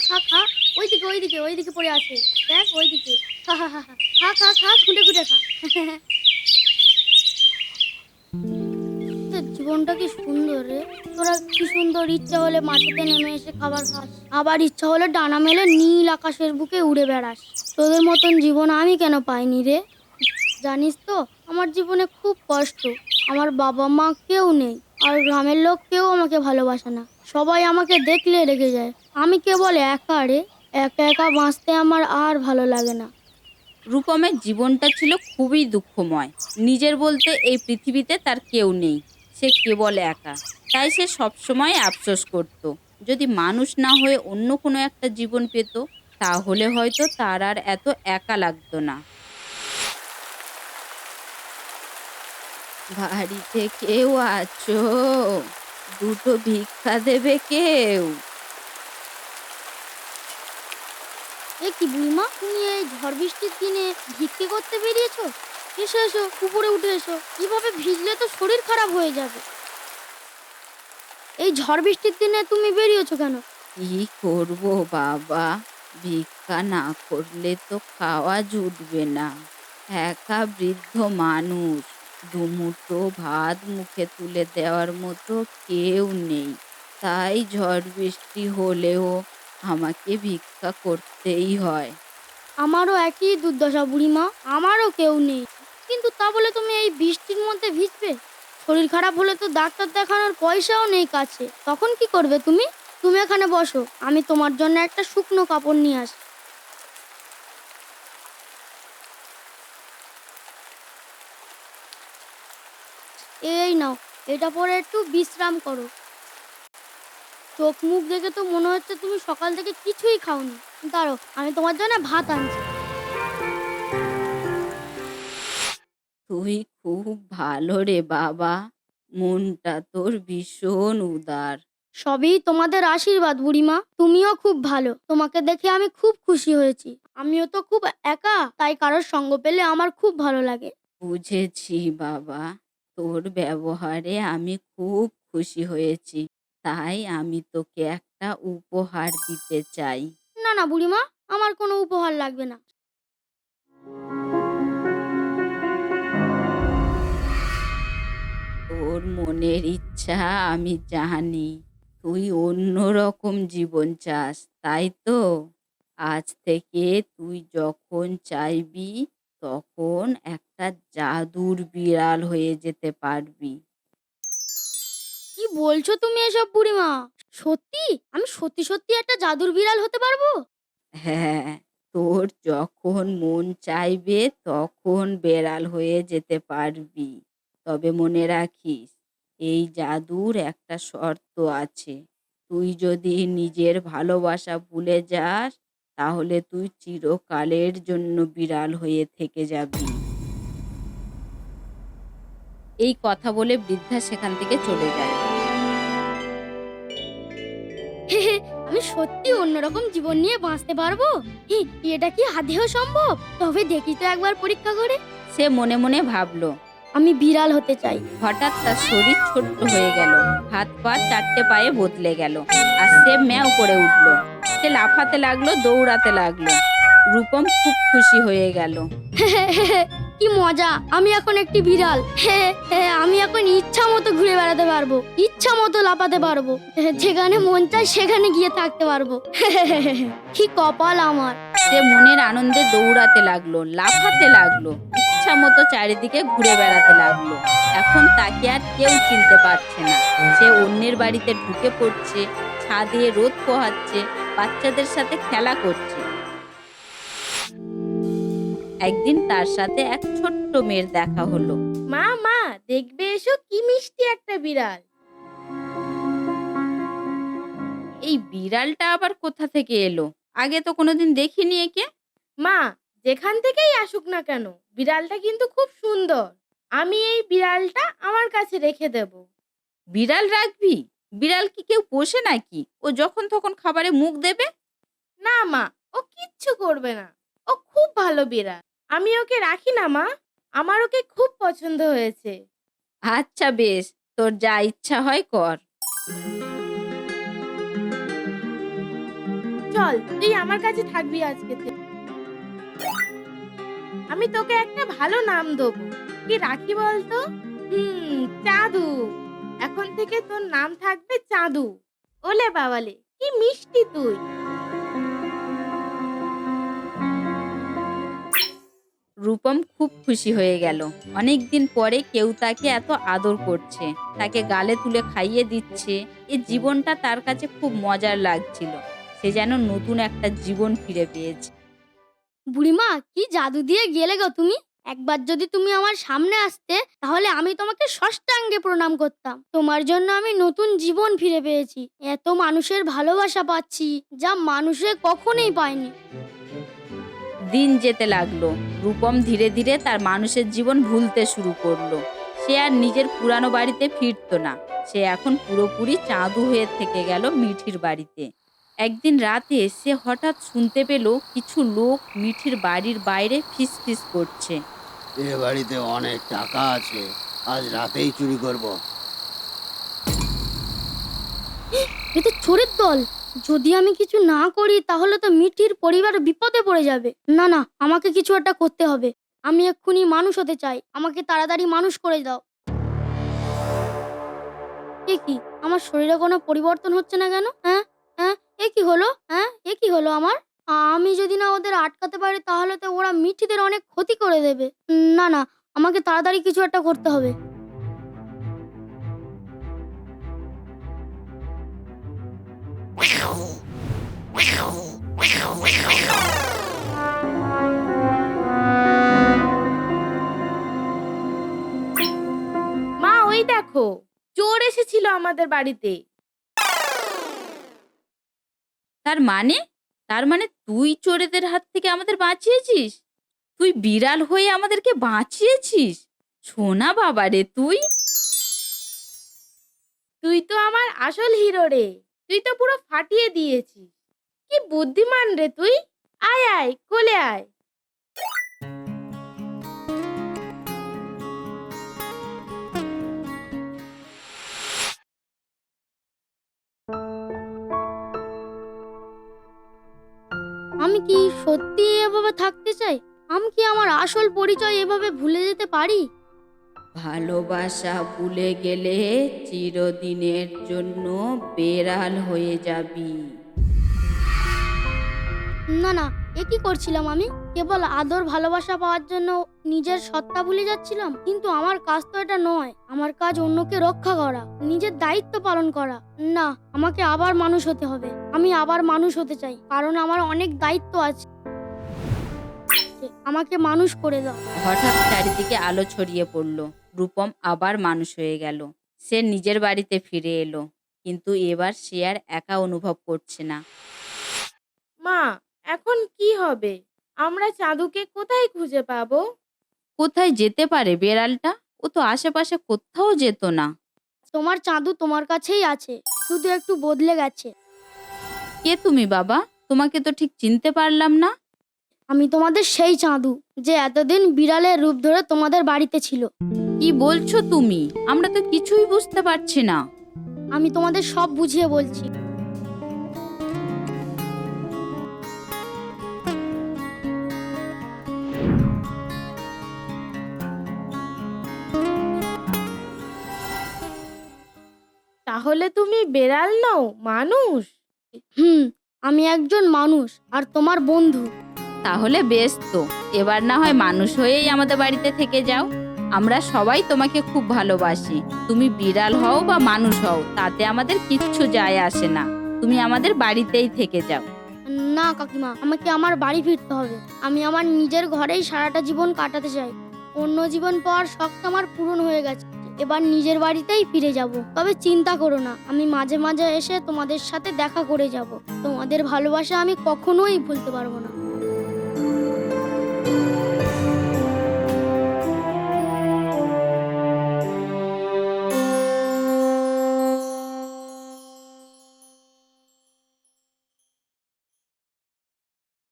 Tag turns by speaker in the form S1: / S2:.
S1: খা খা। ওইদিকে ওইদিকে ওইদিকে পড়ে আছে। দেখ ওইদিকে। খা খা খা খা। খা খা খা খুঁটে খুঁটে খা। তোর জীবনটা কি সুন্দর রে। তোরা কি সুন্দর ইচ্ছা হলে মাটিতে নেমে এসে খাবার খাস, আবার ইচ্ছা হলে ডানা মেলে নীল আকাশের বুকে উড়ে বেড়াস। তোদের মতন জীবন আমি কেন পাইনি রে। জানিস তো আমার জীবনে খুব কষ্ট। আমার বাবা মা কেউ নেই, আর গ্রামের লোক কেউ আমাকে ভালোবাসে না। সবাই আমাকে দেখলে রেগে যায়। আমি কেবল একা রে। একা একা বাঁচতে আমার আর ভালো লাগে না।
S2: রূপমের জীবনটা ছিল খুবই দুঃখময়। নিজের বলতে এই পৃথিবীতে তার কেউ নেই। সে কেবল একা। তাই সে সবসময় আফসোস করত, যদি মানুষ না হয়ে অন্য কোনো একটা জীবন পেত, তাহলে হয়তো তার আর এত একা লাগতো না। বাড়িতে কেউ আছো? দুটো ভিক্ষা দেবে কেউ?
S1: এ কি বুড়িমা, তুমি এই ঝড় বৃষ্টির দিনে ভিক্ষে করতে বেরিয়েছো? এসো এসো, উপরে উঠে এসো। কিভাবে ভিজলে তো শরীর খারাপ হয়ে যাবে। এই ঝড় বৃষ্টির দিনে তুমি বেরিয়েছো কেন?
S2: কি করব বাবা, ভিক্ষা না করলে তো খাওয়া জুটবে না। একা বৃদ্ধ মানুষ, দুমুঠো ভাত মুখে তুলে দেওয়ার মতো কেউ নেই। তাই ঝড় বৃষ্টি হলেও আমাকে ভিক্ষা করতেই হয়।
S1: আমারও একই দুর্দশা বুড়িমা, আমারও কেউ নেই। কিন্তু তা বলে তুমি এই বৃষ্টির মধ্যে ভিজবে? শরীর খারাপ হলে তো ডাক্তার দেখানোর পয়সাও নেই কাছে, তখন কি করবে তুমি? তুমি এখানে বসো, আমি তোমার জন্য একটা শুকনো কাপড় নিয়ে আসি। এই নাও, এটা পরে একটু বিশ্রাম করো। চোখ মুখ দেখে তো মনে হচ্ছে তুমি সকাল থেকে কিছুই খাওনি। দাঁড়ো, আমি তোমার জন্য ভাত আনছি।
S2: তুই খুব ভালো রে বাবা, মনটা তোর ভীষণ উদার।
S1: সবই তোমাদের আশীর্বাদ বুড়িমা, তুমিও খুব ভালো। তোমাকে দেখে আমি খুব খুশি হয়েছি। আমিও তো খুব একা, তাই কারোর সঙ্গ পেলে আমার খুব ভালো লাগে।
S2: বুঝেছি বাবা, তোর ব্যবহারে আমি খুব খুশি হয়েছি। তাই আমি তোকে একটা উপহার দিতে চাই।
S1: না না বুড়িমা, আমার কোনো উপহার লাগবে না।
S2: তোর মনের ইচ্ছা আমি জানি। তুই অন্যরকম জীবন চাস, তাই তো? আজ থেকে তুই যখন চাইবি তখন একটা জাদুর বিড়াল হয়ে যেতে পারবি।
S1: কি বলছো তুমি এসব বুড়িমা? সত্যি? আমি সত্যি সত্যি একটা জাদুর বিড়াল হতে পারবো?
S2: হ্যাঁ, তোর যখন মন চাইবে তখন বেড়াল হয়ে যেতে পারবি। তবে মনে রাখিস, এই জাদুর একটা শর্ত আছে। তুই যদি নিজের ভালোবাসা ভুলে যাস, তাহলে তুই চিরকালের জন্য বিড়াল হয়ে থেকে যাবি। এই কথা বলে বৃদ্ধা সেখান থেকে চলে যায়।
S1: আমি সত্যি অন্যরকম জীবন নিয়ে বাঁচতে পারবো? হি, এটা কি আদৌ সম্ভব? তবে দেখি তো একবার পরীক্ষা করে।
S2: সে মনে মনে ভাবলো।
S1: আমি বিড়াল হতে চাই।
S2: হঠাৎ তার শরীর ছোট্ট হয়ে গেল, হাত পা চারটে পায়ে বদলে গেল, আর সে ম্যাও করে উঠল। সে লাফাতে লাগলো, দৌড়াতে লাগলো। রূপম খুব খুশি হয়ে গেল।
S1: কি মজা, আমি এখন একটি বিড়াল। আমি এখন ইচ্ছা মতো ঘুরে বেড়াতে পারবো, ইচ্ছা মতো লাফাতে পারবো, যেখানে মন চায় সেখানে গিয়ে থাকতে পারবো। কি কপাল আমার।
S2: সে মনের আনন্দে দৌড়াতে লাগলো, লাফাতে লাগলো, ইচ্ছা মতো চারিদিকে ঘুরে বেড়াতে লাগলো। এখন তাকে আর কেউ চিনতে পারছে না। সে অন্যের বাড়িতে ঢুকে পড়ছে, ছাদে রোদ পোহাচ্ছে, বাচ্চাদের সাথে খেলা করছে। একদিন তার সাথে এক ছোট্ট মেয়ের দেখা হলো।
S3: মা মা, দেখবে এসো কি মিষ্টি একটা বিড়াল।
S2: এই বিড়ালটা আবার কোথা থেকে এলো? আগে তো কোনোদিন দেখিনি একে।
S3: মা, যেখান থেকেই আসুক না কেন, বিড়ালটা কিন্তু খুব সুন্দর। আমি এই বিড়ালটা আমার কাছে রেখে দেব।
S2: বিড়াল রাখবি? বিড়াল কি কেউ পোষে নাকি? ও যখন তখন খাবারে মুখ দেবে।
S3: না মা, ও কিচ্ছু করবে না। ও খুব ভালো বিড়াল। আমি ওকে রাখি না মা, আমার ওকে খুব পছন্দ হয়েছে।
S2: আচ্ছা বেশ, তোর যা ইচ্ছা হয় কর।
S3: চল তুই আমার কাছে থাকবি আজকে থেকে। আমি তোকে একটা ভালো নাম দেবো। কি রাখি বলতো? চাঁদু। এখন থেকে তোর নাম থাকবে চাঁদু। ওলে বাবালে, কি মিষ্টি তুই।
S2: রূপম খুব খুশি হয়ে গেল। অনেকদিন পরে কেউ তাকে এত আদর করছে, তাকে গালে তুলে খাইয়ে দিচ্ছে। এই জীবনটা তার কাছে খুব মজার লাগছিল। সে যেন নতুন একটা জীবন ফিরে পেয়েছে।
S1: বুড়িমা, কি জাদু দিয়ে গেলে গো তুমি। একবার যদি তুমি আমার সামনে আসতে, তাহলে আমি তোমাকে ষষ্ঠাঙ্গে প্রণাম করতাম। তোমার জন্য আমি নতুন জীবন ফিরে পেয়েছি। এত মানুষের ভালোবাসা পাচ্ছি, যা মানুষে কখনোই পায়নি।
S2: দিন যেতে লাগলো। রূপম ধীরে ধীরে তার মানুষের জীবন ভুলতে শুরু করলো। সে আর নিজের পুরানো বাড়িতে ফিরতো না। সে এখন পুরোপুরি চাঁদু হয়ে থেকে গেল মিঠির বাড়িতে। একদিন রাতে সে হঠাৎ শুনতে পেল কিছু লোক মিঠির বাড়ির বাইরে ফিসফিস করছে।
S4: এ বাড়িতে অনেক টাকা আছে, আজ রাতেই চুরি করব।
S1: এতে চোরের দল। যদি আমি কিছু না করি, তাহলে তো মিঠির পরিবার বিপদে পড়ে যাবে। না না, আমাকে কিছু একটা করতে হবে। আমি এক্ষুনি মানুষ হতে চাই। আমাকে তাড়াতাড়ি মানুষ করে দাও। এ কি, আমার শরীরে কোনো পরিবর্তন হচ্ছে না কেন? হ্যাঁ হ্যাঁ, এ কি হলো? হ্যাঁ, এ কি হলো আমার? আমি যদি না ওদের আটকাতে পারি, তাহলে তো ওরা মিঠিদের অনেক ক্ষতি করে দেবে। না না, আমাকে তাড়াতাড়ি কিছু একটা করতে হবে।
S3: মা, ওই দেখো, চোর এসেছিল আমাদের বাড়িতে।
S2: তার মানে তুই চোরেদের হাত থেকে আমাদের বাঁচিয়েছিস? তুই বিড়াল হয়ে আমাদেরকে বাঁচিয়েছিস? সোনা বাবা রে তুই।
S3: তুই তো আমার আসল হিরো রে। তুই তো পুরো ফাটিয়ে দিয়েছিস। কি বুদ্ধিমান রে তুই। আয় আয়, কোলে আয়।
S1: আমি কি সত্যি এভাবে থাকতে চাই? আমি কি আমার আসল পরিচয় এভাবে ভুলে যেতে পারি?
S2: ভালোবাসা ভুলে গেলে চিরদিনের জন্য বেড়াল হয়ে যাবি।
S1: না না, এ কি করছিলাম আমি? কেবল আদর ভালোবাসা পাওয়ার জন্য নিজের সত্তা ভুলে যাচ্ছিলাম। কিন্তু আমার কাজ তো এটা নয়। আমার কাজ অন্যকে রক্ষা করা, নিজের দায়িত্ব পালন করা। না, আমাকে আবার মানুষ হতে হবে। আমি আবার মানুষ হতে চাই, কারণ আমার অনেক দায়িত্ব আছে। আমাকে মানুষ করে দাও।
S2: হঠাৎ চারিদিকে আলো ছড়িয়ে পড়ল। রূপম আবার মানুষ হয়ে গেল। সে নিজের বাড়িতে ফিরে এলো, কিন্তু এবার সে আর একা অনুভব করছে না।
S3: মা, এখন কি হবে? আমরা চাঁদুকে কোথায় খুঁজে পাবো?
S2: কোথায় যেতে পারে বেড়ালটা? ও তো আশেপাশে কোথাও যেত না।
S1: তোমার চাঁদু তোমার কাছেই আছে, শুধু একটু বদলে গেছে।
S2: কে তুমি বাবা? তোমাকে তো ঠিক চিনতে পারলাম না।
S1: আমি তোমাদের সেই চাঁদু, যে এতদিন বিড়ালের রূপ ধরে তোমাদের বাড়িতে ছিল।
S2: কি বলছো তুমি? আমরা তো কিছুই বুঝতে পারছি না।
S1: আমি তোমাদের সব বুঝিয়ে বলছি।
S3: তাহলে তুমি বেড়াল নও, মানুষ?
S1: আমি একজন মানুষ আর তোমার বন্ধু।
S2: তাহলে বেশ তো, এবার না হয় মানুষ হয়েই আমাদের বাড়িতে থেকে যাও। আমরা সবাই তোমাকে খুব ভালোবাসি। তুমি বিড়াল হও বা মানুষ হও, তাতে আমাদের কিচ্ছু যায় আসে না। তুমি আমাদের বাড়িতেই থেকে যাও।
S1: না কাকিমা, আমাকে আমার বাড়ি ফিরতে হবে। আমি আমার নিজের ঘরেই সারাটা জীবন কাটাতে চাই। অন্য জীবন পাওয়ার শখটা আমার পূরণ হয়ে গেছে। এবার নিজের বাড়িতেই ফিরে যাব। তবে চিন্তা করো না, আমি মাঝে মাঝে এসে তোমাদের সাথে দেখা করে যাব। তোমাদের ভালোবাসা আমি কখনোই ভুলতে পারবো না।